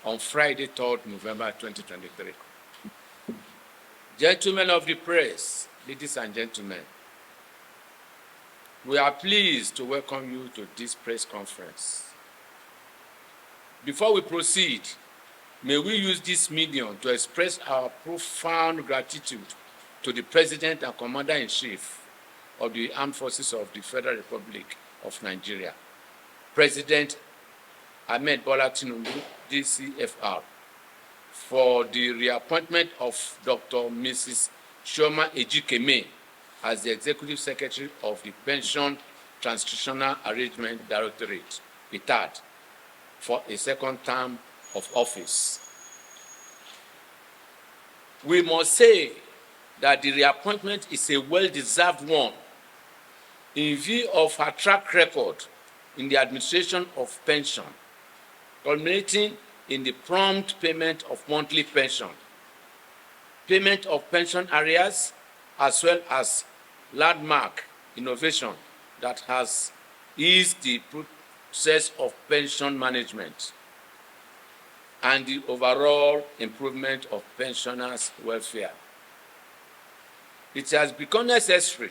on Friday, 3rd November 2023. Gentlemen of the press, ladies and gentlemen, we are pleased to welcome you to this press conference. Before we proceed, may we use this medium to express our profound gratitude to the President and Commander-in-Chief of the Armed Forces of the Federal Republic of Nigeria, President Ahmed Bola Tinubu, DCFR, for the reappointment of Dr. Mrs. Chioma Ejikeme as the Executive Secretary of the Pension Transitional Arrangement Directorate, PTAD, for a second term of office. We must say that the reappointment is a well-deserved one in view of her track record in the administration of pension, culminating in the prompt payment of monthly pension, payment of pension arrears, as well as landmark innovation that has eased the process of pension management and the overall improvement of pensioners' welfare. It has become necessary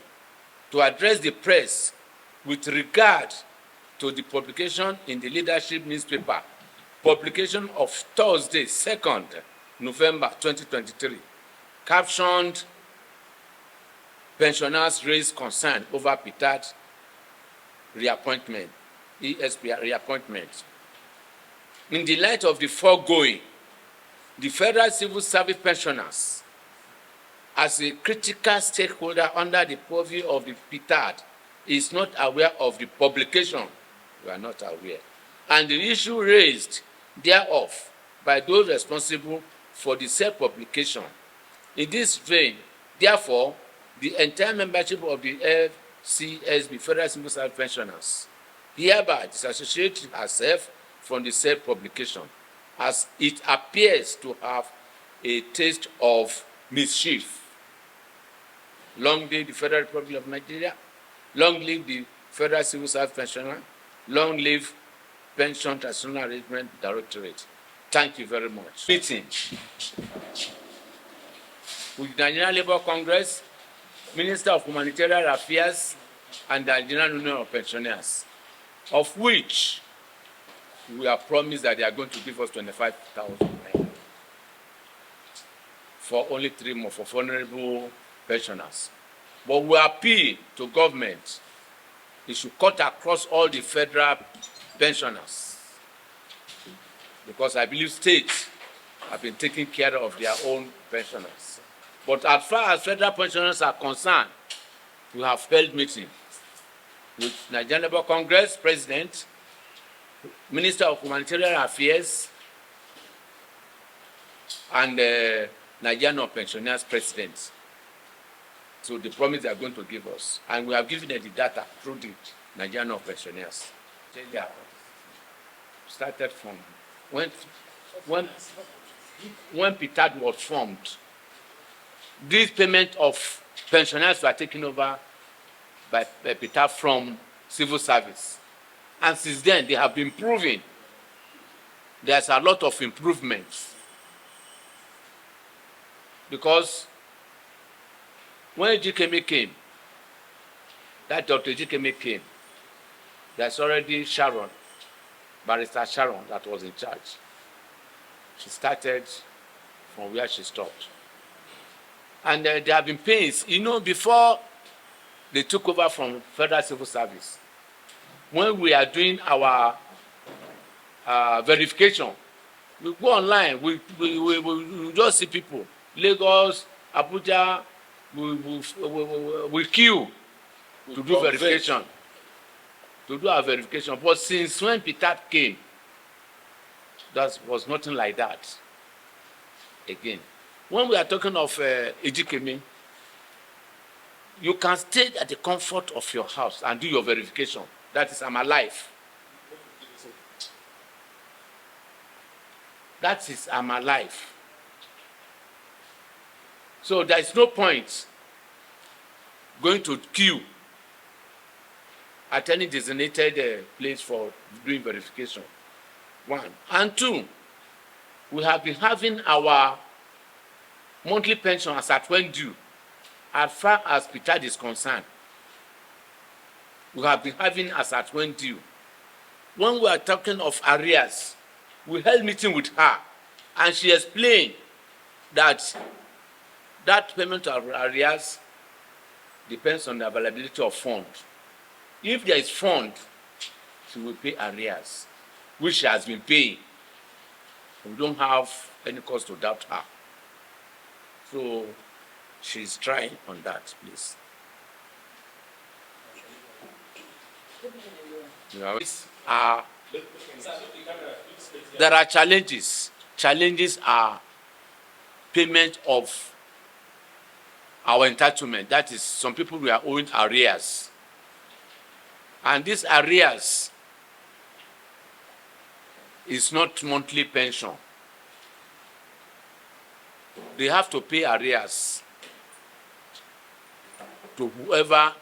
to address the press with regard to the publication in the leadership newspaper, publication of Thursday, 2nd November 2023, captioned "Pensioners Raise Concern Over PTAD Reappointment," ESP reappointment. In the light of the foregoing, the Federal Civil Service Pensioners, as a critical stakeholder under the purview of the PTAD, is not aware of the publication. We are not aware. And the issue raised thereof by those responsible for the said publication. In this vein, therefore, the entire membership of the FCSB, Federal Civil Service Pensioners, hereby disassociates herself from the said publication, as it appears to have a taste of mischief. Long live the Federal Republic of Nigeria. Long live the Federal Civil Service Pensioner. Long live Pension Transitional Arrangement Directorate. Thank you very much. Meeting with the Nigerian Labour Congress, Minister of Humanitarian Affairs, and the Nigerian Union of Pensioners, of which we are promised that they are going to give us 25,000 for only 3 months for vulnerable pensioners. But we appeal to government, it should cut across all the federal pensioners, because I believe states have been taking care of their own pensioners. But as far as federal pensioners are concerned, we have held meetings with Nigerian Labour Congress President, Minister of Humanitarian Affairs, and Nigerian of Pensioners President. So the promise they are going to give us, and we have given them the data through the Nigerian of Pensioners. Started from when PTAD was formed. This payment of pensioners were taken over by PTAD from civil service. And since then, they have been improving. There's a lot of improvements. Because when Ejikeme came, that Dr. Ejikeme came, there's already Sharon, Barrister Sharon, that was in charge. She started from where she stopped. And there have been pains. You know, before they took over from Federal Civil Service, when we are doing our verification, we go online, we just see people, Lagos, Abuja, we queue to do verification, to do our verification. But since when PTAD came, that was nothing like that again. When we are talking of Ejikeme, you can stay at the comfort of your house and do your verification. That is, I'm alive. That is, I'm alive. So there is no point going to queue at any designated place for doing verification. One. And two, we have been having our monthly pension as at when due. As far as PTAD is concerned, we have been having as at when due. When we are talking of arrears, we held meeting with her, and she explained that that payment of arrears depends on the availability of fund. If there is fund, she will pay arrears, which she has been paying. We don't have any cause to doubt her. So she's trying on that, please. There are challenges. Challenges are payment of our entitlement. That is, some people we are owing arrears. And these arrears is not monthly pension. They have to pay arrears to whoever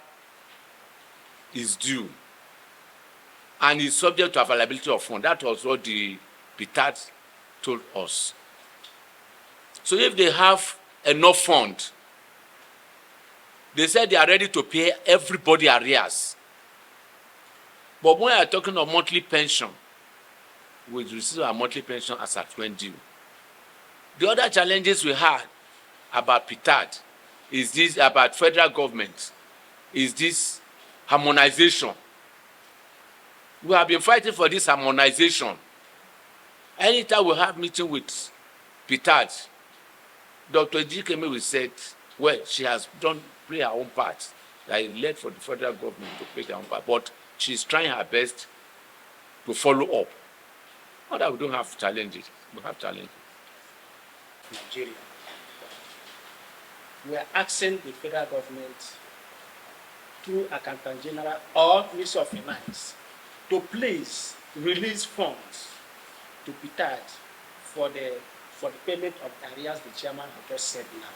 is due and is subject to availability of funds. That was what the PTAD told us. So if they have enough fund, they said they are ready to pay everybody arrears. But when we are talking of monthly pension, we receive our monthly pension as at when due. The other challenges we had about PTAD is this, about federal government, is this harmonization. We have been fighting for this harmonization. Anytime we have meeting with PTAD, Dr. G. Kemi said, well, she has done play her own part. I led for the federal government to play their own part, but she's trying her best to follow up. Not that we don't have challenges, we have challenges. Nigeria. We are asking the federal government through Accountant General or Ministry of Finance to please release funds to PTAD for the payment of arrears the chairman has just said now.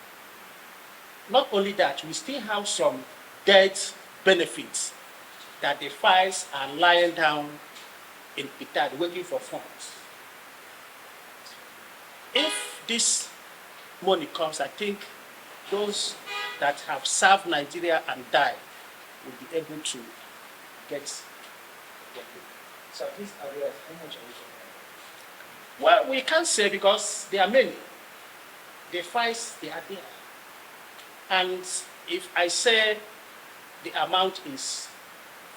Not only that, we still have some debt benefits that the files are lying down in PTAD waiting for funds. If this money comes, I think those that have served Nigeria and died will be able to get their pay. So these arrears, how much are we talking about? Well, we can't say because there are many. The files, they are there. And if I say the amount is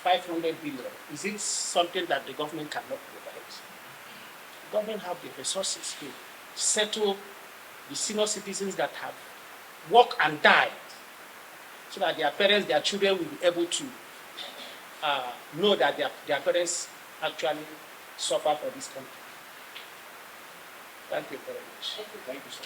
500 billion, is it something that the government cannot provide? The government have the resources to settle the senior citizens that have worked and died, so that their parents, their children will be able to know that their parents actually suffer for this country. Thank you very much. Thank you, sir.